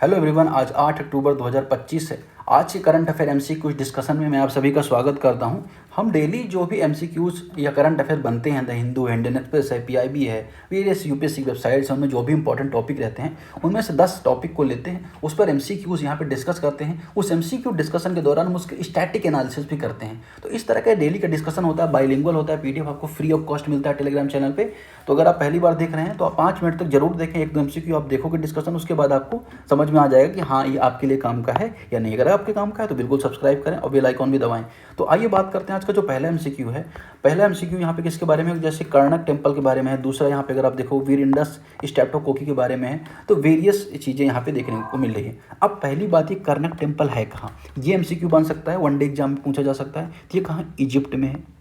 Hello everyone, आज 8 अक्टूबर 2025 है। आज के करंट अफेयर एमसीक्यूज डिस्कशन में मैं आप सभी का स्वागत करता हूं। हम डेली जो भी एमसीक्यूज या करंट अफेयर बनते हैं, द हिंदू है, इंडियन एक्सप्रेस है, पीआईबी है, वेरियस यूपीएससी वेबसाइट्स हैं, उनमें जो भी इंपॉर्टेंट टॉपिक रहते हैं उनमें से 10 टॉपिक को लेते हैं, उस पर एमसीक्यूज यहाँ पे डिस्कस करते हैं। उस एमसीक्यू डिस्कशन के दौरान हम उसके स्टैटिक एनालिसिस भी करते हैं। तो इस तरह का डेली का डिस्कशन होता है, बाइलिंगुअल होता है। पीडीएफ आपको फ्री ऑफ कॉस्ट मिलता है टेलीग्राम चैनल पर। तो अगर आप पहली बार देख रहे हैं तो आप 5 मिनट तक जरूर देखें। एक दो एमसीक्यू आप देखोगे डिस्कशन, उसके बाद आपको समझ में आ जाएगा कि हाँ ये आपके लिए काम का है या नहीं। अगर आपके काम का है तो बिल्कुल सब्सक्राइब करें और बेल आइकॉन भी दबाएं। तो आइए बात करते हैं आज का जो पहला एमसीक्यू है। पहला एमसीक्यू यहाँ पे किसके बारे में है? जैसे कर्णक टेम्पल के बारे में है। दूसरा यहाँ पे अगर आप देखो वीर इंडस स्ट्रेप्टोकोकी के बारे में है। तो वेरियस चीज़ें यहाँ पे देखने को मिल रही है। अब पहली बात, ये कर्णक टेम्पल है कहाँ? ये एमसीक्यू बन सकता है, वनडे एग्जाम में पूछा जा सकता है। तो ये कहाँ? इजिप्ट में है।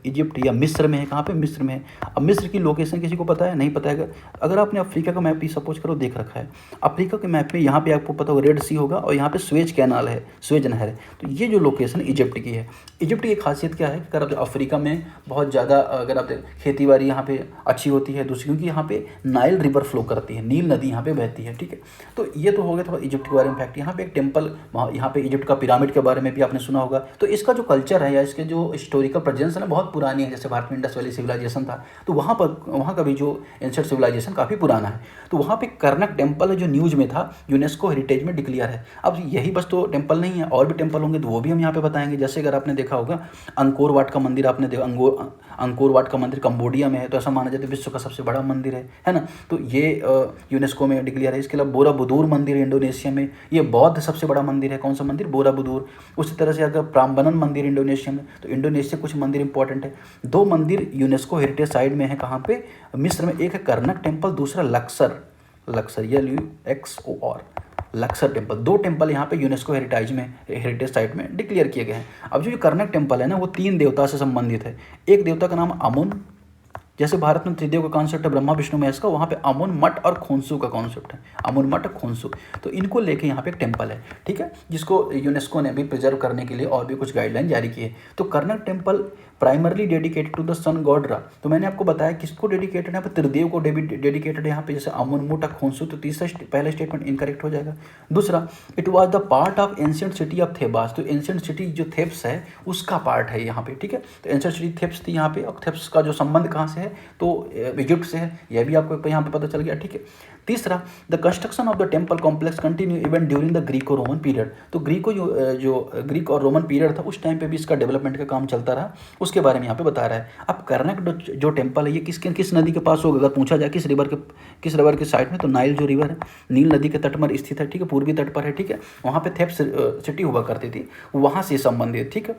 इजिप्ट या मिस्र में है। कहाँ पे? मिस्र में है। अब मिस्र की लोकेशन किसी को पता है? नहीं पता है। अगर आपने अफ्रीका का मैप भी सपोज करो देख रखा है, अफ्रीका के मैप में यहाँ पे आपको पता होगा रेड सी होगा और यहाँ पे स्वेज कैनाल है, स्वेज नहर है। तो ये जो लोकेशन इजिप्ट की है, इजिप्ट की खासियत क्या है कि अगर आप अफ्रीका में बहुत ज़्यादा अगर आप खेती बाड़ी यहाँ पे अच्छी होती है, दूसरी क्योंकि यहाँ पे नाइल रिवर फ्लो करती है, नील नदी यहाँ पे बहती है। ठीक है, तो ये तो हो गया थोड़ा इजिप्ट के बारे में फैक्ट। यहाँ पे एक टेम्पल, यहाँ पे इजिप्ट का पिरामिड के बारे में भी आपने सुना होगा। तो इसका जो कल्चर है या इसके जो हिस्टोरिकल प्रेजेंस है ना, बहुत पुरानी है। जैसे भारत में इंडस वैली सिविलाइजेशन था, तो वहाँ का भी जो एंशिएंट सिविलाइजेशन काफ़ी पुराना है। तो वहाँ पे कर्णक टेम्पल है जो न्यूज़ में था, यूनेस्को हेरिटेज में डिक्लेयर है। अब यही बस तो टेम्पल नहीं है, और भी टेम्पल होंगे तो वो भी हम यहाँ पे बताएंगे। जैसे अगर आपने देखा होगा अंकोर वाट का मंदिर, आपने देखा अंकोर वाट का मंदिर कंबोडिया में है, तो ऐसा माना जाता है विश्व का सबसे बड़ा मंदिर है ना। तो ये यूनेस्को में डिक्लेयर है। इसके अलावा बोराबुदूर मंदिर है इंडोनेशिया में, ये बौद्ध सबसे बड़ा मंदिर है। कौन सा मंदिर? बोराबुदूर। उसी तरह से अगर प्राम्बनन मंदिर इंडोनेशिया में, तो इंडोनेशिया कुछ मंदिर इंपॉर्टेंट है। 2 मंदिर यूनेस्को हेरिटेज साइट में है। कहाँ पे? मिस्र में। एक है कर्णक टेम्पल, दूसरा Laksar LUXOR Laksar temple. 2 temple यहाँ पे यूनेस्को हेरिटेज साइट में डिक्लेयर किए गए हैं। अब जो कर्णक टेम्पल है ना, वो 3 देवता से संबंधित है। एक देवता का नाम अमुन, जैसे भारत में त्रिदेव का कॉन्सेप्ट है ब्रह्मा विष्णु महेश का, वहाँ पे अमुन मठ और खोंसू का कॉन्सेप्ट है। अमुन मठ और खोंसू, तो इनको लेके यहाँ पे एक टेम्पल है। ठीक है, जिसको यूनेस्को ने भी प्रिजर्व करने के लिए और भी कुछ गाइडलाइन जारी की है। तो Karnak temple primarily dedicated to the sun god Ra. तो मैंने आपको बताया किसको डेडिकेटेड है, यहाँ पे त्रिदेव को डेडिकेटेड है यहाँ पे, जैसे अमुन मुट खोंसू। तो पहला स्टेटमेंट इनकरेक्ट हो जाएगा। दूसरा, it was the part of ancient city of Thebes. तो एंशिएंट सिटी जो थेब्स है उसका पार्ट है यहाँ पे। ठीक है, तो एंशिएंट सिटी थेब्स थी यहाँ पे, और थेब्स का जो संबंध कहाँ से है? तो इजिप्ट से है। यह भी आपको यहाँ पे पता चल गया। ठीक है, तीसरा, the construction of the temple complex continue even during the Greco Roman period. तो ग्रीक और रोमन पीरियड था, उस टाइम पे भी इसका डेवलपमेंट का काम चलता रहा, उसके बारे में यहाँ पे बता रहा है। अब कर्णक जो टेम्पल है ये किस नदी के पास होगा? अगर पूछा जाए किस रिवर के साइड में, तो नाइल जो रिवर है, नील नदी के तट पर स्थित है। ठीक है, पूर्वी तट पर है। ठीक है, वहाँ पे थेब्स सिटी हुआ करती थी, वहाँ से संबंधित। ठीक है,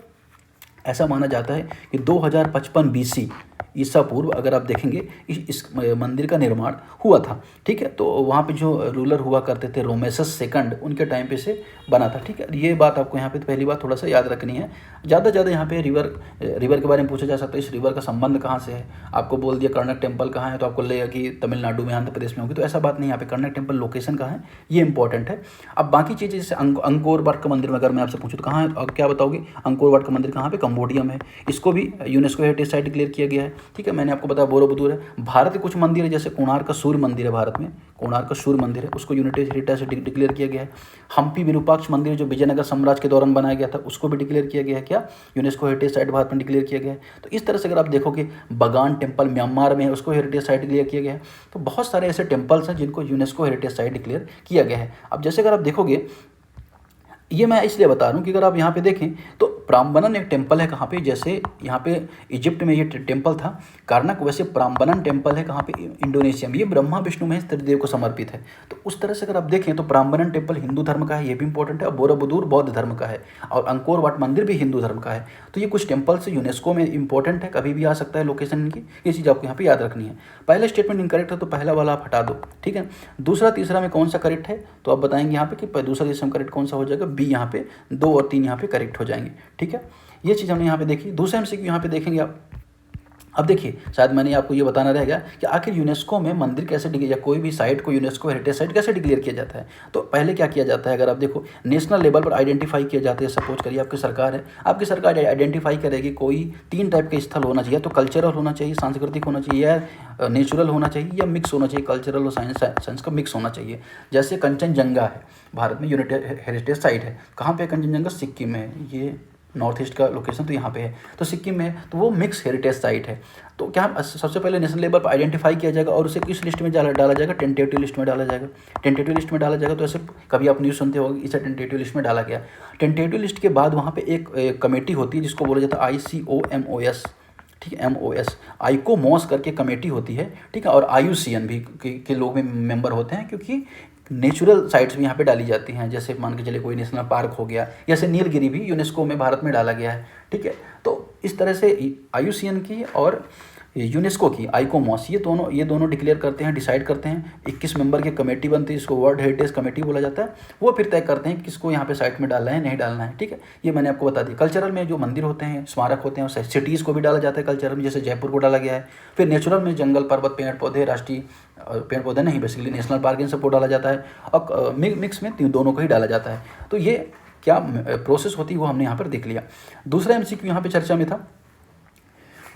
ऐसा माना जाता है कि 2055 BC ईसा पूर्व अगर आप देखेंगे इस मंदिर का निर्माण हुआ था। ठीक है, तो वहाँ पे जो रूलर हुआ करते थे रोमेसस सेकंड, उनके टाइम पे से बना था। ठीक है, ये बात आपको यहाँ पे पहली बात थोड़ा सा याद रखनी है। ज़्यादा यहाँ पे रिवर के बारे में पूछा जा सकता है। इस रिवर का संबंध कहाँ से है? आपको बोल दिया कर्णक टेम्पल कहाँ है, तो आपको लगेगा कि तमिलनाडु में, आंध्र प्रदेश में होगी। तो ऐसा बात नहीं, यहाँ पे कर्णक टेम्पल लोकेशन कहाँ है ये इंपॉर्टेंट है। अब बाकी चीज़ें जैसे अंकोर वाट का मंदिर में अगर मैं आपसे पूछूँ तो कहाँ है, और क्या बताओगे? अंकोर वाट का मंदिर कहाँ पे? कंबोडिया में है। इसको भी यूनेस्को हेरिटेज साइट डिक्लेयर किया गया है। ठीक है, मैंने आपको बताया बोरोबुदूर है। भारत के कुछ मंदिर है, जैसे कोणार्क का सूर्य मंदिर है भारत में, कोणार्क का सूर्य मंदिर है, उसको यूनेस्को हेरिटेज से डिक्लेयर किया गया है। हम्पी विरूपाक्ष मंदिर जो विजयनगर साम्राज्य के दौरान बनाया गया था, उसको भी डिक्लेयर किया गया है। क्या? यूनेस्को हेरिटेज साइट भारत में डिक्लेयर किया गया है। तो इस तरह से अगर आप देखोगे बगान टेम्पल म्यांमार में है, उसको हेरिटेज साइट डिक्लेयर किया गया है। तो बहुत सारे ऐसे टेम्पल्स हैं जिनको यूनेस्को हेरिटेज साइट डिक्लेयर किया गया है। अब जैसे अगर आप देखोगे, ये मैं इसलिए बता रहा हूँ कि अगर आप यहाँ पे देखें तो प्राम्बनन एक टेम्पल है। कहाँ पे? जैसे यहाँ पे इजिप्ट में ये टेम्पल था कर्णक, वैसे प्राम्बनन टेम्पल है कहाँ पे? इंडोनेशिया में। ये ब्रह्मा विष्णु महेश त्रिदेव को समर्पित है। तो उस तरह से अगर आप देखें तो प्राम्बनन टेम्पल हिंदू धर्म का है, ये भी इंपॉर्टेंट है। और बोरोबुदूर बौद्ध धर्म का है, और अंकोर वाट मंदिर भी हिंदू धर्म का है। तो ये कुछ टेम्पल्स यूनेस्को में इंपॉर्टेंट है, कभी भी आ सकता है लोकेशन इनकी। ये चीज़ आपको यहाँ पे याद रखनी है। पहला स्टेटमेंट इनकरेक्ट है तो पहला वाला आप हटा दो। ठीक है, दूसरा तीसरा में कौन सा करेक्ट है, तो आप बताएंगे यहाँ पे कि दूसरा तीसरा करेक्ट कौन सा हो जाएगा? बी। यहाँ पे 2 और 3 यहाँ पे करेक्ट हो जाएंगे। ठीक है, ये चीज़ हमने यहाँ पे देखी। दूसरा एमसीक्यू यहाँ पे देखेंगे आप। अब देखिए, शायद मैंने आपको ये बताना रह गया कि आखिर यूनेस्को में मंदिर कैसे या कोई भी साइट को यूनेस्को हेरिटेज साइट कैसे डिक्लेयर किया जाता है। तो पहले क्या किया जाता है, अगर आप देखो नेशनल लेवल पर आइडेंटिफाई किया जाता है। सपोज करिए आपकी सरकार है, आपकी सरकार आइडेंटिफाई करेगी कोई 3 टाइप के स्थल होना चाहिए। तो कल्चरल होना चाहिए, सांस्कृतिक होना चाहिए, या नेचुरल होना चाहिए, या मिक्स होना चाहिए, कल्चरल और साइंस का मिक्स होना चाहिए। जैसे कंचनजंगा है, भारत में यूनिटेड हेरिटेज साइट है। कहाँ पे कंचनजंगा? सिक्किम में। ये नॉर्थ ईस्ट का लोकेशन तो यहाँ पे है, तो सिक्किम में है, तो वो मिक्स हेरिटेज साइट है। तो क्या सबसे पहले नेशनल लेवल पर आइडेंटिफाई किया जाएगा और उसे किस लिस्ट में डाला जाएगा? टेंटेटिव लिस्ट में डाला जाएगा। टेंटेटिव लिस्ट में डाला जाएगा, तो ऐसे कभी आप न्यूज़ सुनते होंगे, इसे टेंटेटिव लिस्ट में डाला गया। टेंटेटिव लिस्ट के बाद वहाँ पे एक कमेटी होती है जिसको बोला जाता है ICOMOS, ठीक है, MOS, आइकोमॉस करके कमेटी होती है, ठीक है। और IUCN भी के लोग में मेंबर होते हैं, क्योंकि नेचुरल साइट्स भी यहाँ पे डाली जाती हैं। जैसे मान के चले कोई नेशनल पार्क हो गया, जैसे नीलगिरी भी यूनेस्को में भारत में डाला गया है, ठीक है। तो इस तरह से IUCN की और यूनेस्को की आइकोमॉस, ये दोनों डिक्लेयर करते हैं, डिसाइड करते हैं। 21 मेंबर की कमेटी बनती है, इसको वर्ल्ड हेरिटेज कमेटी बोला जाता है। वो फिर तय करते हैं किसको यहाँ पे साइट में डालना है, नहीं डालना है, ठीक है। ये मैंने आपको बता दी। कल्चरल में जो मंदिर होते हैं, स्मारक होते हैं, सिटीज़ को भी डाला जाता है कल्चरल में, जैसे जयपुर को डाला गया है। फिर नेचुरल में जंगल, पर्वत, पेड़ पौधे, राष्ट्रीय पेड़ पौधे नहीं, बेसिकली नेशनल पार्क, इन सबको डाला जाता है। और मिक्स में दोनों को ही डाला जाता है। तो ये क्या प्रोसेस होती है वो हमने यहाँ पर देख लिया। दूसरा MCQ यहाँ पे चर्चा में था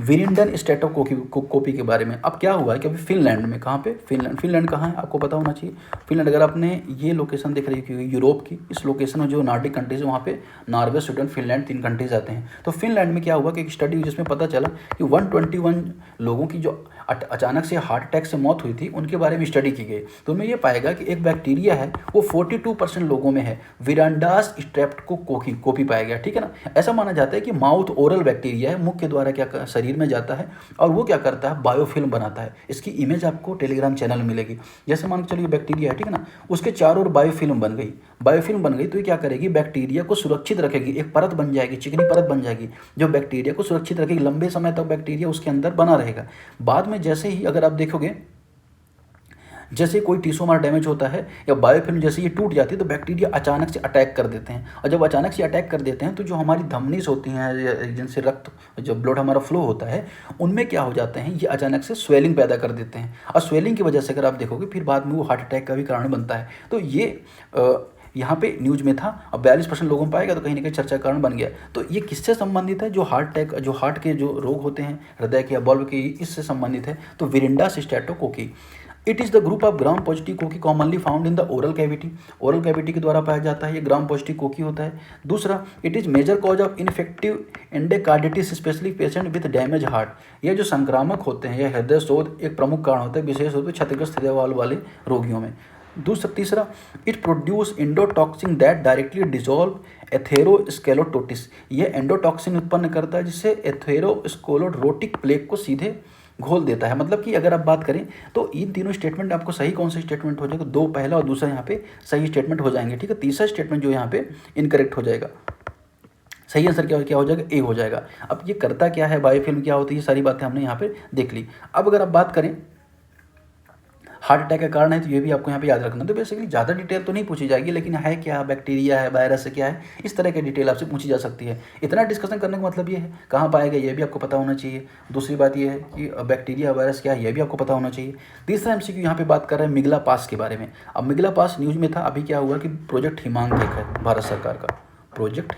विरिंडन स्टेट ऑफ कॉपी के बारे में। अब क्या हुआ है कि अभी फिनलैंड में, कहाँ पे? फिनलैंड कहाँ है आपको पता होना चाहिए। फिनलैंड, अगर आपने ये लोकेशन देख रही है यूरोप की, इस लोकेशन में जो नॉर्डिक कंट्रीज है वहाँ पे नॉर्वे, स्वीडन, फिनलैंड 3 कंट्रीज आते हैं। तो फिनलैंड में क्या हुआ कि एक स्टडी हुई जिसमें पता चला कि 121 लोगों की जो अचानक से हार्ट अटैक से मौत हुई थी उनके बारे में स्टडी की गई। तो उनमें ये पाएगा कि एक बैक्टीरिया है वो 42% लोगों में है, विरांडास स्ट्रेप्टोकोकी पाया गया, ठीक है ना। ऐसा माना जाता है कि माउथ ओरल बैक्टीरिया है, मुख के द्वारा क्या शरीर में जाता है और वो क्या करता है, बायोफिल्म बनाता है। इसकी इमेज आपको टेलीग्राम चैनल में मिलेगी। जैसे मान के चलिए बैक्टीरिया है, ठीक है ना, उसके चारों ओर बायोफिल्म बन गई। तो ये क्या करेगी, बैक्टीरिया को सुरक्षित रखेगी, एक परत बन जाएगी, चिकनी परत बन जाएगी जो बैक्टीरिया को सुरक्षित रखेगी। लंबे समय तक बैक्टीरिया उसके अंदर बना रहेगा। बाद में जैसे ही अगर आप देखोगे, जैसे कोई टिश्यू हमारा डैमेज होता है या बायोफिल्म जैसे ये टूट जाती है, तो बैक्टीरिया अचानक से अटैक कर देते हैं। और जब अचानक से अटैक कर देते हैं तो जो हमारी धमनीज होती हैं, जिनसे रक्त, जो ब्लड हमारा फ्लो होता है, उनमें क्या हो जाते हैं, ये अचानक से स्वेलिंग पैदा कर देते हैं। और स्वेलिंग की वजह से अगर आप देखोगे फिर बाद में वो हार्ट अटैक का भी कारण बनता है। तो ये यहाँ पे न्यूज़ में था। अब 42% लोगों में पाएगा, तो कहीं ना कहीं चर्चा कारण बन गया। तो ये किससे संबंधित है? जो हार्ट के जो रोग होते हैं, हृदय के या बल्ब के, इससे संबंधित है। तो viridans streptococci, it is the group of gram positive cocci commonly found in the oral cavity के द्वारा पाया जाता है। ये ग्राम पॉजिटिव कोकी होता है। दूसरा, it is major cause of infective endocarditis specially patient with damage heart. ये जो संक्रामक होते हैं, यह हृदय शोध एक प्रमुख कारण होता है, विशेष रूप से क्षतिग्रस्त हृदय वाले रोगियों में। तीसरा, it produce endotoxin that directly dissolve atherosclerosis. ये एंडोटॉक्सिन उत्पन्न करता है जिससे एथेरोस्क्लेरोटिक प्लेक को सीधे घोल देता है। मतलब कि अगर आप बात करें तो इन तीनों स्टेटमेंट आपको सही कौन सा स्टेटमेंट हो जाएगा? 2 पहला और दूसरा यहाँ पे सही स्टेटमेंट हो जाएंगे, ठीक है। तीसरा स्टेटमेंट जो यहाँ पे इनकरेक्ट हो जाएगा। सही आंसर क्या हो जाएगा? ए हो जाएगा। अब ये करता क्या है, बायोफिल्म क्या होती है, सारी बातें हमने यहाँ पे देख ली। अब अगर आप बात करें हार्ट अटैक का कारण है, तो ये भी आपको यहाँ पे याद रखना। तो बेसिकली ज़्यादा डिटेल तो नहीं पूछी जाएगी, लेकिन है क्या, बैक्टीरिया है, वायरस है, क्या है, इस तरह की डिटेल आपसे पूछी जा सकती है। इतना डिस्कशन करने का मतलब ये है, कहाँ पाएगा ये भी आपको पता होना चाहिए। दूसरी बात ये है कि बैक्टीरिया वायरस क्या है, ये भी आपको पता होना चाहिए। तीसरा MCQ यहाँ पे बात कर रहे हैं मिगला पास के बारे में। अब मिगला पास न्यूज़ में था, अभी क्या हुआ कि प्रोजेक्ट हिमांक एक है भारत सरकार का, प्रोजेक्ट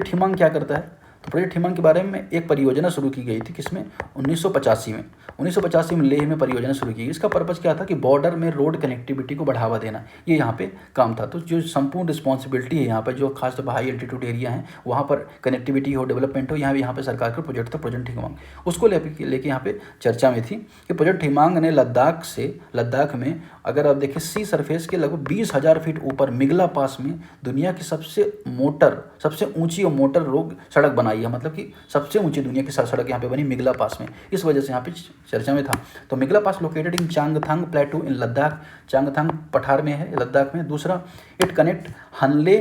हिमांक क्या करता है? तो प्रोजेक्ट हिमांक के बारे में एक परियोजना शुरू की गई थी, किसमें? 1985 में लेह में परियोजना शुरू की। इसका पर्पज़ क्या था कि बॉर्डर में रोड कनेक्टिविटी को बढ़ावा देना, ये यहाँ पे काम था। तो जो संपूर्ण रिस्पॉन्सिबिलिटी है यहाँ पर, जो खासतौर पर हाई एल्टीट्यूड एरिया है वहाँ पर कनेक्टिविटी हो, डेवलपमेंट हो, यहाँ पे सरकार का प्रोजेक्ट था प्रोजेक्ट हिमांक। उसको लेके यहाँ पे चर्चा में थी कि प्रोजेक्ट हिमांक ने लद्दाख में, अगर आप देखें सी सरफेस के लगभग 20,000 फीट ऊपर मिगला पास में दुनिया की सबसे ऊंची और मोटर रोड सड़क बनाई है। मतलब कि सबसे ऊंची दुनिया की सड़क यहाँ पे बनी मिगला पास में, इस वजह से यहाँ पे चर्चा में था। तो Migla pass located in Changthang plateau in Ladakh, Changthang पठार में है लद्दाख में। दूसरा, it connect Hanle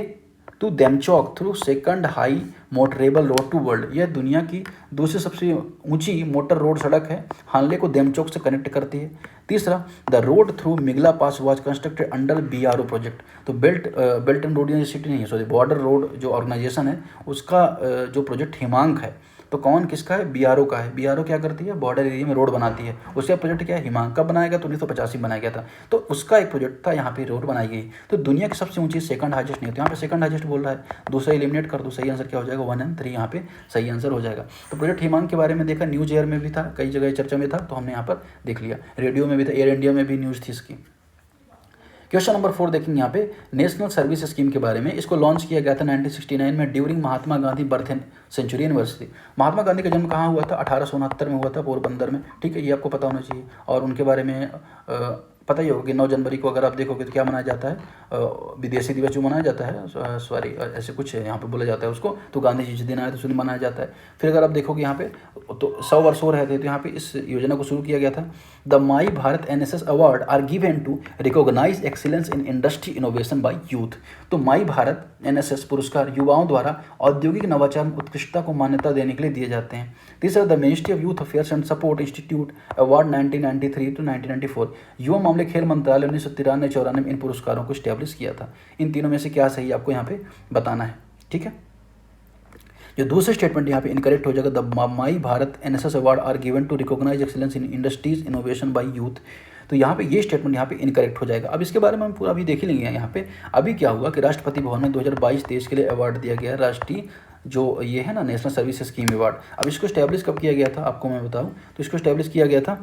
to Demchok through second high motorable road to world. यह दुनिया की दूसरी सबसे ऊंची मोटर रोड सड़क है, हानले को देमचौक से कनेक्ट करती है। तीसरा, the road through Migla pass was constructed under BRO project. तो बेल्ट एंड रोड यूनिवर्सिटी नहीं, सॉरी, बॉर्डर रोड जो ऑर्गेनाइजेशन है उसका जो प्रोजेक्ट हिमांक है, तो कौन किसका है? बीआरओ का है। बीआरओ क्या करती है? बॉर्डर एरिया में रोड बनाती है। उसका प्रोजेक्ट क्या है? हिमांक कब बनाया गया? तो 1985 में बनाया गया था। तो उसका एक प्रोजेक्ट था, यहाँ पे रोड बनाई गई। तो दुनिया की सबसे ऊंची सेकंड हाईएस्ट नहीं है, तो यहाँ पे सेकंड हाईएस्ट बोल रहा है, दूसरा एलिमिनेट कर दो, सही आंसर क्या हो जाएगा? 1 और 3 यहाँ पे सही आंसर हो जाएगा। तो प्रोजेक्ट हिमांक के बारे में देखा, न्यूज एयर में भी था, कई जगह चर्चा में था, तो हमने यहाँ पर देख लिया। रेडियो में भी था, एयर इंडिया में भी न्यूज़ थी इसकी। क्वेश्चन नंबर 4 देखेंगे यहाँ पे नेशनल सर्विस स्कीम के बारे में। इसको लॉन्च किया गया था 1969 में during Mahatma Gandhi birth century anniversary. Mahatma Gandhi का जन्म कहाँ हुआ था? 1869 में हुआ था, पोरबंदर में। ठीक है, ये आपको पता होना चाहिए। और उनके बारे में पता ही होगा कि 9 जनवरी को अगर आप देखोगे तो क्या मनाया जाता है? विदेशी दिवस जो मनाया जाता है, सॉरी ऐसे कुछ यहाँ पे बोला जाता है उसको, तो गांधी जी जिस दिन आए तो उस दिन मनाया जाता है। फिर अगर आप देखोगे यहाँ पे तो 100 वर्ष हो रहे थे, तो यहाँ पे इस योजना को शुरू किया गया था। The my Bharat NSS award are given to recognise excellence in industry innovation by youth. तो माई भारत NSS पुरस्कार युवाओं द्वारा औद्योगिक नवाचार में उत्कृष्टता को मान्यता देने के लिए दिए जाते हैं। तीसरा, the ministry of youth affairs and support institute award 1993 to 1994। युवा मामले खेल मंत्रालय 1993-94 में इन पुरस्कारों को स्टैब्लिश किया था। इन तीनों में से क्या सही आपको यहाँ पे बताना है। ठीक है, जो दूसरे स्टेटमेंट यहाँ पे इनकरेक्ट हो जाएगा, the my Bharat NSS award are given to recognise excellence in industries innovation by youth. तो यहाँ पे ये स्टेटमेंट यहाँ पे इनकरेक्ट हो जाएगा। अब इसके बारे में हम पूरा अभी देख ही लेंगे। यहाँ पे अभी क्या हुआ कि राष्ट्रपति भवन में 2022-23 के लिए अवार्ड दिया गया, राष्ट्रीय जो ये है ना नेशनल सर्विस स्कीम अवार्ड। अब इसको स्टैब्लिश कब किया गया था आपको मैं बताऊँ, तो इसको स्टैब्लिश किया गया था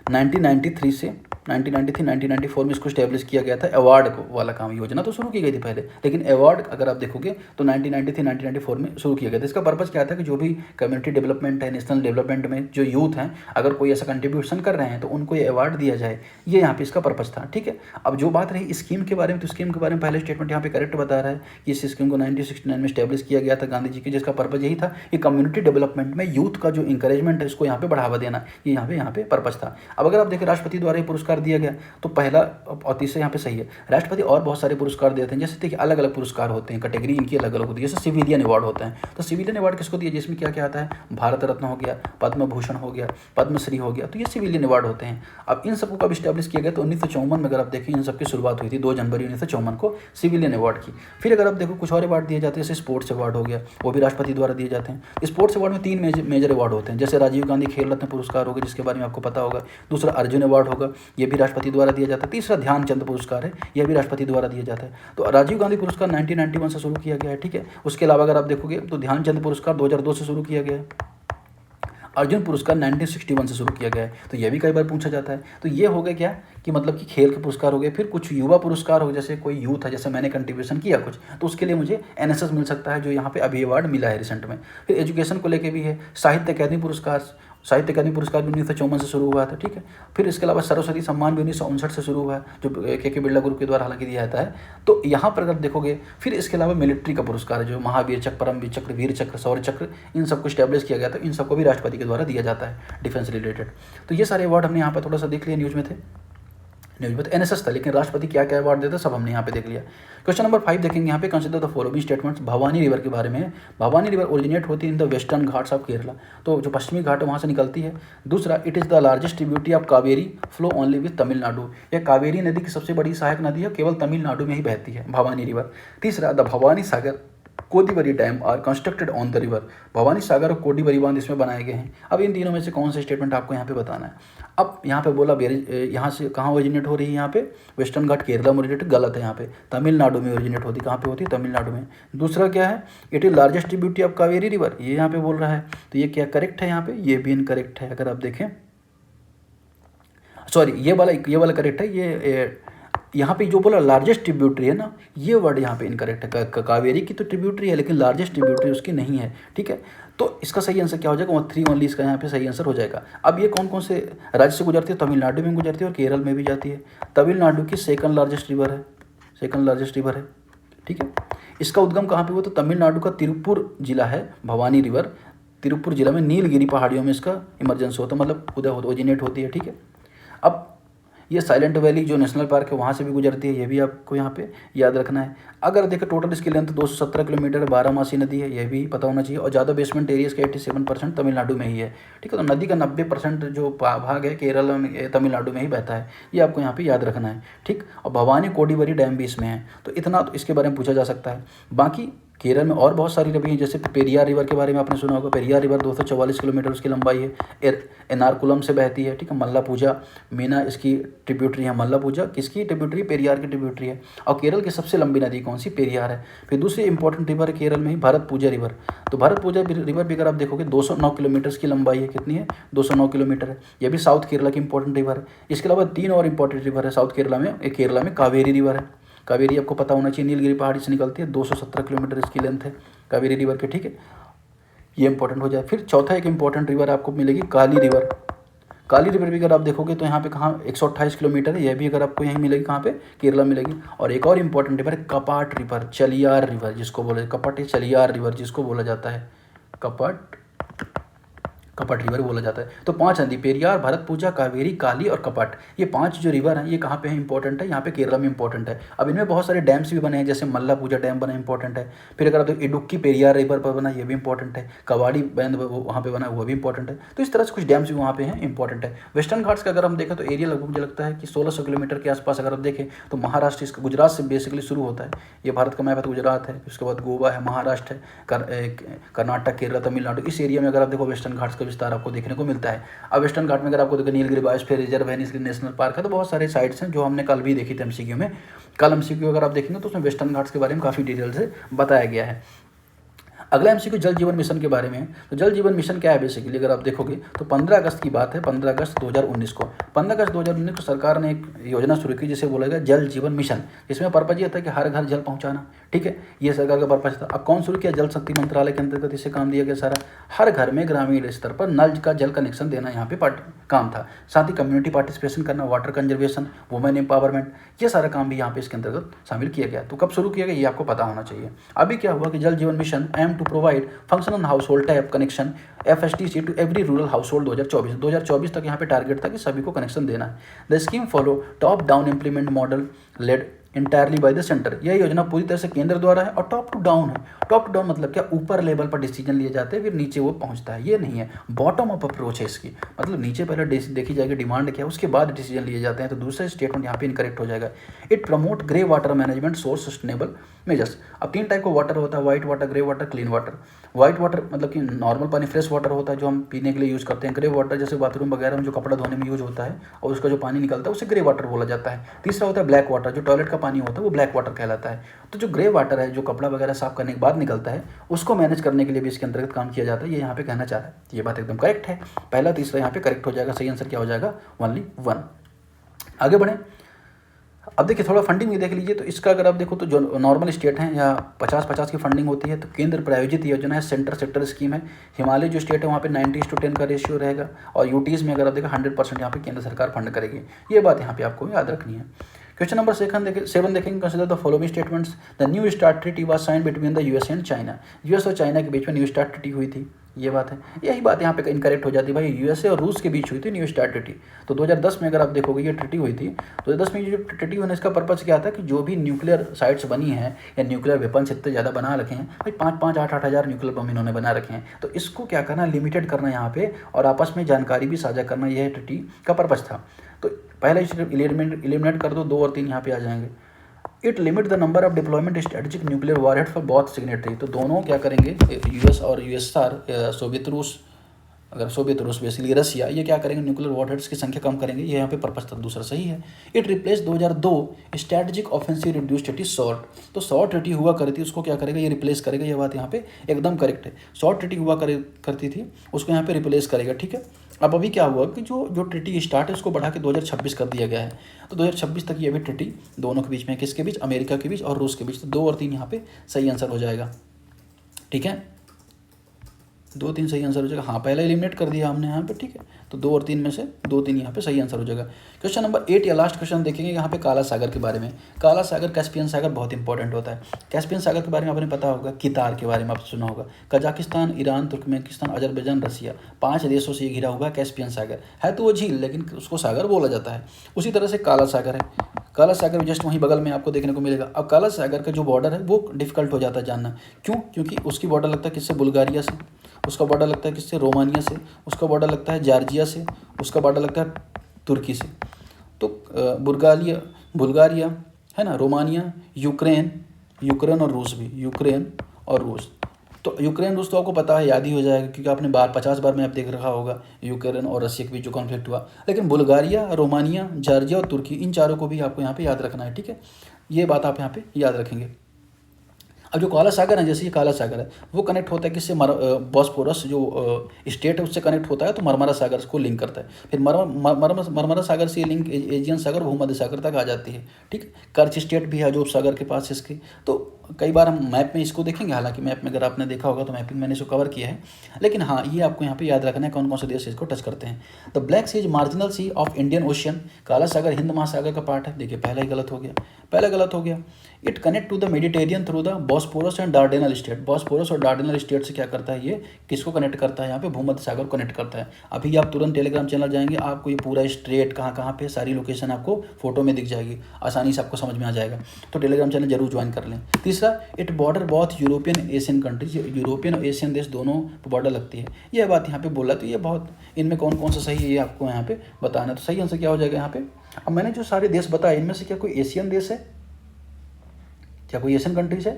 1993 से 1994 में इसको स्टैब्लिश किया गया था। अवार्ड को वाला काम, योजना तो शुरू की गई थी पहले, लेकिन अवार्ड अगर आप देखोगे तो 1993-94 में शुरू किया गया था। इसका पर्पज़ क्या था कि जो भी कम्युनिटी डेवलपमेंट है, नेशनल डेवलपमेंट में जो यूथ हैं, अगर कोई ऐसा कंट्रीब्यूशन कर रहे हैं तो उनको ये अवार्ड दिया जाए, ये यहाँ पे इसका पर्पज़ था। ठीक है, अब जो बात रही स्कीम के बारे में, तो स्कीम के बारे में पहले स्टेटमेंट यहाँ पे करेक्ट बता रहा है कि इस स्कीम को 1969 में स्टैब्लिश किया गया था गांधी जी की, जिसका पर्पज़ यही था कि कम्युनिटी डेवलपमेंट में यूथ का जो इंकरेजमेंट है इसको यहाँ पे बढ़ावा देना, ये यहाँ पे पर्पज़ था। अब अगर आप देखें राष्ट्रपति द्वारा ये पुरस्कार दिया गया, तो पहला और तीसरा यहाँ पे सही है। राष्ट्रपति और बहुत सारे पुरस्कार देते हैं, जैसे देखिए अलग अलग पुरस्कार होते हैं, कैटेगरी इनकी अलग अलग होती है। जैसे सिविलियन अवार्ड होता है, तो सिविलियन अवार्ड किसको दिया? जिसमें क्या क्या आता है? भारत रत्न हो गया, पद्म भूषण हो गया, पद्मश्री हो गया, तो ये सिविलियन अवार्ड होते हैं। अब इन सबको कब स्टैब्लिश किया गया? तो 1954 में अगर आप देखिए इन सबकी शुरुआत हुई थी 2 जनवरी 1954 को सिविलियन अवार्ड की। फिर अगर आप देखो कुछ और अवार्ड दिए जाते हैं, जैसे स्पोर्ट्स अवार्ड हो गया, वो भी राष्ट्रपति द्वारा दिए जाते हैं। स्पोर्ट्स अवार्ड में 3 मेजर अवार्ड होते हैं, जैसे राजीव गांधी खेल रत्न पुरस्कार होगा, जिसके बारे में आपको पता होगा। दूसरा अर्जुन अवार्ड होगा, ये भी राष्ट्रपति द्वारा दिया जाता है। तीसरा ध्यानचंद पुरस्कार है, यह भी राष्ट्रपति द्वारा दिया जाता है। तो राजीव गांधी पुरस्कार 1991 से शुरू किया गया है। ठीक है, उसके अलावा अगर आप देखोगे तो ध्यानचंद पुरस्कार 2002 से शुरू किया गया है। अर्जुन पुरस्कार 1961 से शुरू किया गया है, तो यह भी कई बार पूछा जाता है। तो ये हो गया क्या कि मतलब कि खेल के पुरस्कार हो गए। फिर कुछ युवा पुरस्कार हो, जैसे कोई यूथ है, जैसे मैंने कंट्रीब्यूशन किया कुछ, तो उसके लिए मुझे NSS मिल सकता है, जो यहाँ पे अभी अवार्ड मिला है रिसेंट में। फिर एजुकेशन को लेके भी है, साहित्य अकादमी पुरस्कार भी 1954 से शुरू हुआ था। ठीक है, फिर इसके अलावा सरस्वती सम्मान भी 1959 से शुरू हुआ है, जो के बिरला ग्रुप के द्वारा हालांकि दिया जाता है। तो यहाँ पर अगर देखोगे, फिर इसके अलावा मिलिट्री का पुरस्कार है, जो महावीर चक्र, परमवीर चक्र, वीर चक्र, शौर्य चक्र, इन सबको स्टैब्लिश किया गया था। इन सबको भी राष्ट्रपति के द्वारा दिया जाता है डिफेंस रिलेटेड। तो ये सारे अवार्ड हमने यहाँ पर थोड़ा सा देख लिया, न्यूज़ में तो NSS था, लेकिन राष्ट्रपति क्या क्या अवार्ड देते सब हमने यहाँ पे देख लिया। क्वेश्चन नंबर 5 देखेंगे यहाँ पे, consider the following statements. Bhavani river के बारे में। भवानी रिवर ओरिजिनेट होती है in the western Ghats of Kerala, तो जो पश्चिमी घाट है वहाँ से निकलती है। दूसरा, it is the largest tributary of Kaveri, flow only with Tamil Nadu. यह कावेरी नदी की सबसे बड़ी सहायक नदी है, केवल तमिलनाडु में ही बहती है भवानी रिवर। तीसरा, the Bhavani Sagar Kodiveri dam are constructed on the river. Bhavani Sagar और कोडीवरी बांध इसमें बनाए गए हैं। अब इन तीनों में से कौन सा स्टेटमेंट आपको यहाँ पे बताना है। अब यहाँ पे बोला यहाँ से कहाँ ओरिजिनेट हो रही है, यहाँ पे वेस्टर्न घाट केरला में ओरिजिनेट, गलत है। यहाँ पे तमिलनाडु में ओरिजिनेट होती है। कहाँ पे होती है? तमिलनाडु में। दूसरा क्या है? It is largest tributary of Kaveri river, ये यहाँ पे बोल रहा है, तो ये क्या करेक्ट है? यहाँ पे ये भी इनकरेक्ट है। अगर आप देखें, सॉरी ये वाला करेक्ट है। ये यहाँ पे जो बोला लार्जेस्ट ट्रिब्यूटरी है ना, ये वर्ड यहाँ पे इनकरेक्ट है। कावेरी की तो ट्रिब्यूटरी है, लेकिन लार्जेस्ट ट्रिब्यूटरी उसकी नहीं है। ठीक है, तो इसका सही आंसर क्या हो जाएगा? 3 ओनली इसका यहाँ पे सही आंसर हो जाएगा। अब ये कौन कौन से राज्य से गुजरती है? तमिलनाडु में गुजरती है और केरल में भी जाती है। तमिलनाडु की सेकंड लार्जेस्ट रिवर है। ठीक है, इसका उद्गम कहाँ पे हुआ? तो तमिलनाडु का तिरुपुर जिला है भवानी रिवर। तिरुपुर जिला में नीलगिरी पहाड़ियों में इसका इमरजेंस होता है, मतलब उदय ओरिजिनेट होती है। ठीक है, अब ये साइलेंट वैली जो नेशनल पार्क है वहाँ से भी गुजरती है, ये भी आपको यहाँ पे याद रखना है। अगर देखें टोटल इसकी लेंथ 217 किलोमीटर, 12मासी नदी है, यह भी पता होना चाहिए। और ज़्यादा बेसमेंट एरियाज का 87% तमिलनाडु में ही है। ठीक है, तो नदी का 90% जो भाग है केरल में, तमिलनाडु में ही बहता है, ये आपको यहाँ पे याद रखना है। ठीक, और भवानी कोडीवरी डैम भी इसमें है। तो इतना तो इसके बारे में पूछा जा सकता है। बाकी केरल में और बहुत सारी रिवर हैं, जैसे पेरियार रिवर के बारे में आपने सुना होगा। पेरियार रिवर 244 किलोमीटर उसकी लंबाई है, एर्नाकुलम से बहती है, ठीक है। मल्लापुझा मीना इसकी ट्रिब्यूटरी है। मल्लापुझा किसकी ट्रिब्यूटरी? पेरियार की ट्रिब्यूटरी है। और केरल की सबसे लंबी नदी कौन सी? पेरियार है। फिर दूसरी इंपॉर्टेंट रिवर है केरल में ही, भरतपुझा रिवर। तो भरतपुझा रिवर भी अगर आप देखोगे 209 किलोमीटर की लंबाई है। कितनी है? 209 किलोमीटर है। यह भी साउथ केरला की इंपॉर्टेंट रिवर है। इसके अलावा 3 और इंपॉर्टेंट रिवर है साउथ केरला में। एक केरला में कावेरी रिवर है। कावेरी आपको पता होना चाहिए, नीलगिरी पहाड़ी से निकलती है, 217 किलोमीटर इसकी लेंथ है कावेरी रिवर के, ठीक है। ये इंपॉर्टेंट हो जाए। फिर चौथा एक इंपॉर्टेंट रिवर आपको मिलेगी काली रिवर। काली रिवर भी अगर आप देखोगे तो यहाँ पे कहाँ 128 किलोमीटर है। यह भी अगर आपको यहीं मिलेगी, कहाँ पे? केरला मिलेगी। और एक और इंपॉर्टेंट रिवर है कपाट रिवर, चलियार रिवर जिसको बोले, कपट है चलियार रिवर जिसको बोला जाता है कपट रिवर बोला जाता है। तो 5 नदी, पेरियार, भरतपुझा, कावेरी, काली और कपट, ये 5 जो रिवर हैं ये कहाँ पे है? इंपॉर्टेंट है, यहाँ पे केरला में इंपॉर्टेंट है। अब इनमें बहुत सारे डैम्स भी बने हैं, जैसे मल्लापुझा डैम बना, इंपॉर्टेंट है। फिर अगर आप देखो इडुक्की पेरियार रिवर पर बना, ये भी इंपॉर्टेंट है। कवाड़ी बैंड वहाँ पे बना, वो भी इंपॉर्टेंट है। तो इस तरह से कुछ डैम्स भी वहाँ पे हैं, इंपॉर्टेंट है। वेस्टर्न घाट्स का अगर हम देखें तो एरिया लगभग मुझे लगता है कि 1600 किलोमीटर के आसपास अगर आप देखें तो महाराष्ट्र इसका गुजरात से बेसिकली शुरू होता है। ये भारत का मैप है तो गुजरात है, उसके बाद गोवा है, महाराष्ट्र है, कर्नाटक, केरला, तमिलनाडु, इस एरिया में अगर आप देखो वेस्टर्न घाट्स का विस्तार आपको देखने को मिलता है। अब वेस्टर्न घाट में अगर आपको देखो नीलगिरी बायोस्फीयर रिजर्व है, नीलगिरी नेशनल पार्क है, तो बहुत सारे साइट्स हैं जो हमने कल भी देखी थी एमसीक्यू में। कल एमसीक्यू अगर आप देखेंगे तो उसमें वेस्टर्न घाट्स के बारे में काफ़ी डिटेल से बताया गया है। अगला एमसीक्यू जल जीवन मिशन के बारे में है। तो जल जीवन मिशन क्या है बेसिकली अगर आप देखोगे तो 15 अगस्त की बात है, 15 अगस्त 2019 को। 15 अगस्त 2019 को सरकार ने एक योजना शुरू की जिसे बोला गया जल जीवन मिशन। इसमें पर्पज ये था कि हर घर जल पहुंचाना, ठीक है, ये सरकार का पर्पज था। अब कौन शुरू किया? जल शक्ति मंत्रालय के अंतर्गत इसे काम दिया गया सारा। हर घर में ग्रामीण स्तर पर नल का जल कनेक्शन देना यहाँ पे काम था। साथ ही कम्युनिटी पार्टिसिपेशन करना, वाटर कंजर्वेशन, वुमेन एम्पावरमेंट, ये सारा काम भी यहाँ पे इसके अंतर्गत शामिल किया गया। तो कब शुरू किया गया ये आपको पता होना चाहिए। अभी क्या हुआ कि Jal Jeevan mission aim to provide functional household tap connection FSTC to every rural household 2024 तक यहाँ पे टारगेट था कि सभी को कनेक्शन देना है। The scheme follow top down implement model led entirely by the centre. यह योजना पूरी तरह से केंद्र द्वारा है और टॉप टू डाउन है। टॉप टू डाउन मतलब क्या? ऊपर लेवल पर डिसीजन लिए जाते हैं फिर नीचे वो पहुंचता है, ये नहीं है। बॉटम अप अप्रोच है इसकी, मतलब नीचे पहले देखी जाएगी डिमांड क्या है, उसके बाद डिसीजन लिए जाते हैं। तो दूसरा स्टेटमेंट यहाँ पे इनकरेक्ट हो जाएगा। It promote grey water management source sustainable measures. अब 3 टाइप का वाटर होता है, white water, grey water, clean water. White water मतलब कि नॉर्मल पानी, फ्रेश वाटर होता है जो हम पीने के लिए यूज़ करते हैं। ग्रे वाटर जैसे बाथरूम वगैरह में जो कपड़ा धोने में यूज़ होता है और उसका जो पानी निकलता है उसे ग्रे वाटर बोला जाता है। तीसरा होता है ब्लैक वाटर, जो टॉयलेट का पानी होता है वो ब्लैक वाटर कहलाता है। तो जो ग्रे वाटर है जो कपड़ा वगैरह साफ करने के बाद निकलता है उसको मैनेज करने के लिए भी इसके अंतर्गत काम किया जाता है, ये यहाँ पे कहना चाह रहा है। ये बात एकदम करेक्ट है। पहला तीसरा यहाँ पे करेक्ट हो जाएगा। सही आंसर क्या हो जाएगा? ओनली 1। आगे बढ़ें। अब देखिए थोड़ा फंडिंग भी देख लीजिए। तो इसका अगर आप देखो तो जो नॉर्मल स्टेट हैं या 50-50 की फंडिंग होती है, तो केंद्र प्रायोजित योजना है, सेंटर सेक्टर स्कीम है। हिमालय जो स्टेट है वहाँ पे 90:10 का रेशियो रहेगा और यूटीज़ में अगर आप देखो 100% यहाँ पे केंद्र सरकार फंड करेगी। ये बात यहाँ पे आपको याद रखनी है। क्वेश्चन नंबर 7 देखेंगे। Consider the following statements. The new start treaty was sign between the US and China. US और चाइना के बीच में न्यू स्टार्ट ट्रीटी हुई थी, ये बात है। यही बात यहाँ पे इनकरेक्ट हो जाती है भाई, यूएसए और रूस के बीच हुई थी न्यू स्टार्ट ट्रीटी। तो 2010 में अगर आप देखोगे ये ट्रीटी हुई थी। 2010 में जो ट्रीटी हुई इसका पर्पज़ क्या था कि जो भी न्यूक्लियर साइट्स बनी हैं या न्यूक्लियर वेपन्स इतने ज़्यादा बना रखे हैं भाई, 5-5, 8-8 हज़ार न्यूक्लियर बम इन्होंने बना रखे हैं, तो इसको क्या करना, लिमिटेड करना यहाँ पे और आपस में जानकारी भी साझा करना, यह ट्रीटी का पर्पज़ था। तो पहला इलिमिनेट कर दो, 2 और 3 यहाँ पे आ जाएंगे। It limit the number of deployment strategic nuclear warhead for both signatory. तो दोनों क्या करेंगे, यूएस और यूएसआर, सोवियत रूस, अगर सोवियत रूस बेसिकली रसिया, ये क्या करेंगे, न्यूक्लियर वॉरहेड्स की संख्या कम करेंगे। ये यहाँ पे पर्पस था। दूसरा सही है। It replace 2002 strategic offensive reduce treaty short. तो शॉर्ट ट्रीटी हुआ करती थी उसको क्या करेगा, ये रिप्लेस करेगा। ये बात यहाँ पे एकदम करेक्ट है। शॉर्ट ट्रीटी हुआ करती थी उसको यहाँ पे रिप्लेस करेगा, ठीक है। अब अभी क्या हुआ कि जो ट्रीटी स्टार्ट है उसको बढ़ा के 2026 कर दिया गया है। तो 2026 तक ये भी ट्रीटी दोनों के बीच में, किसके बीच, अमेरिका के बीच और रूस के बीच। तो 2 और 3 यहाँ पे सही आंसर हो जाएगा, ठीक है। 2-3 सही आंसर हो जाएगा। हाँ, पहले एलिमिनेट कर दिया हमने यहाँ पे, ठीक है। तो 2 और 3 में से 2-3 यहाँ पे सही आंसर हो जाएगा। क्वेश्चन नंबर 8 या लास्ट क्वेश्चन देखेंगे यहाँ पे काला सागर के बारे में। काला सागर, कैस्पियन सागर बहुत इंपॉर्टेंट होता है। कैस्पियन सागर के बारे में आपने पता होगा, कितार के बारे में आपने सुना होगा। कजाकिस्तान, ईरान, तुर्कमेनिस्तान, अजरबैजान, रसिया, 5 देशों से घिरा हुआ कैस्पियन सागर है। तो वो झील लेकिन उसको सागर बोला जाता है। उसी तरह से काला सागर है। काला सागर जस्ट वहीं बगल में आपको देखने को मिलेगा। अब काला सागर का जो बॉर्डर है वो डिफिकल्ट हो जाता है जानना। क्यों? क्योंकि उसकी बॉर्डर लगता है किससे, बुल्गारिया से। उसका बॉर्डर लगता है किससे, रोमानिया से। उसका बॉर्डर लगता है जॉर्जिया से। उसका बॉर्डर लगता है तुर्की से। तो बुल्गारिया है ना, रोमानिया, यूक्रेन और रूस भी, यूक्रेन और रूस। तो यूक्रेन रूस तो आपको पता है, याद ही हो जाएगा क्योंकि आपने 50 बार मैप देख रखा होगा यूक्रेन और रशिया के बीच जो कॉन्फ्लिक्ट हुआ। लेकिन बुल्गारिया, रोमानिया, जॉर्जिया और तुर्की, इन चारों को भी आपको यहाँ पे याद रखना है, ठीक है। ये बात आप यहाँ पे याद रखेंगे। अब जो काला सागर है, जैसे ये काला सागर है, वो कनेक्ट होता है किससे, बॉस्फोरस जो स्टेट है उससे कनेक्ट होता है, तो मरमरा सागर को लिंक करता है। फिर मरमरा सागर से लिंक एजियन सागर, भूमध्य सागर तक आ जाती है, ठीक है। कर्च स्टेट भी है जो सागर के पास है इसके। तो कई बार हम मैप में इसको देखेंगे, हालांकि मैप में अगर आपने देखा होगा तो मैपिंग मैंने इसको कवर किया है, लेकिन हाँ ये आपको यहाँ पे याद रखना है कौन कौन से देश इसको टच करते हैं। The black sea is marginal sea of Indian ocean, काला सागर हिंद महासागर का पार्ट है। देखिए पहला ही गलत हो गया, पहला गलत हो गया। It connect to the Mediterranean through the Bosphorus and Dardanelle strait, Bosphorus और डार्डेनल स्टेट से क्या करता है, ये किसको कनेक्ट करता है, यहाँ पे भूमध्य सागर को कनेक्ट करता है। अभी आप तुरंत टेलीग्राम चैनल जाएंगे, आपको ये पूरा स्ट्रेट कहाँ कहाँ पे सारी लोकेशन आपको फोटो में दिख जाएगी, आसानी से आपको समझ में आ जाएगा। तो टेलीग्राम चैनल जरूर ज्वाइन कर लें। तीसरा, इट बॉर्डर बहुत यूरोपियन एशियन कंट्रीज, यूरोपियन और एशियन देश दोनों बॉर्डर लगती है। यह बात यहाँ पे बोला, तो ये बहुत, इनमें कौन कौन सा सही है ये आपको यहाँ पे बताना है। तो सही आंसर क्या हो जाएगा यहाँ पे। अब मैंने जो सारे देश बताए इनमें से क्या कोई एशियन देश है, क्या कोई एशियन कंट्रीज है,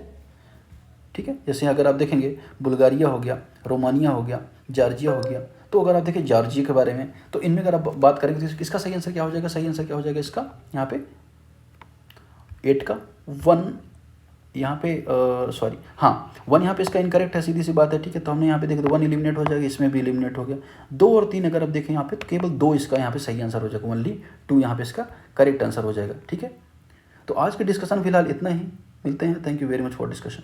ठीक है। जैसे अगर आप देखेंगे बुल्गारिया हो गया, रोमानिया हो गया, जॉर्जिया हो गया। तो अगर आप देखें जॉर्जिया के बारे में, तो इनमें अगर आप बात करेंगे तो इसका सही आंसर क्या हो जाएगा, सही आंसर क्या हो जाएगा इसका यहाँ पे 8 का 1 यहाँ पे सॉरी हाँ 1 यहाँ पे इसका इनकरेक्ट है, सीधी सी बात है, ठीक है। तो हमने यहाँ पे देखे तो 1 एलिमिनेट हो जाएगा, इसमें भी एलिमिनेट हो गया। 2 और 3 अगर आप देखें यहाँ पे तो केवल 2 इसका यहाँ पे सही आंसर हो जाएगा, ओनली 2 यहाँ पे इसका करेक्ट आंसर हो जाएगा, ठीक है। तो आज के डिस्कशन फिलहाल इतना ही, मिलते हैं। Thank you very much for discussion.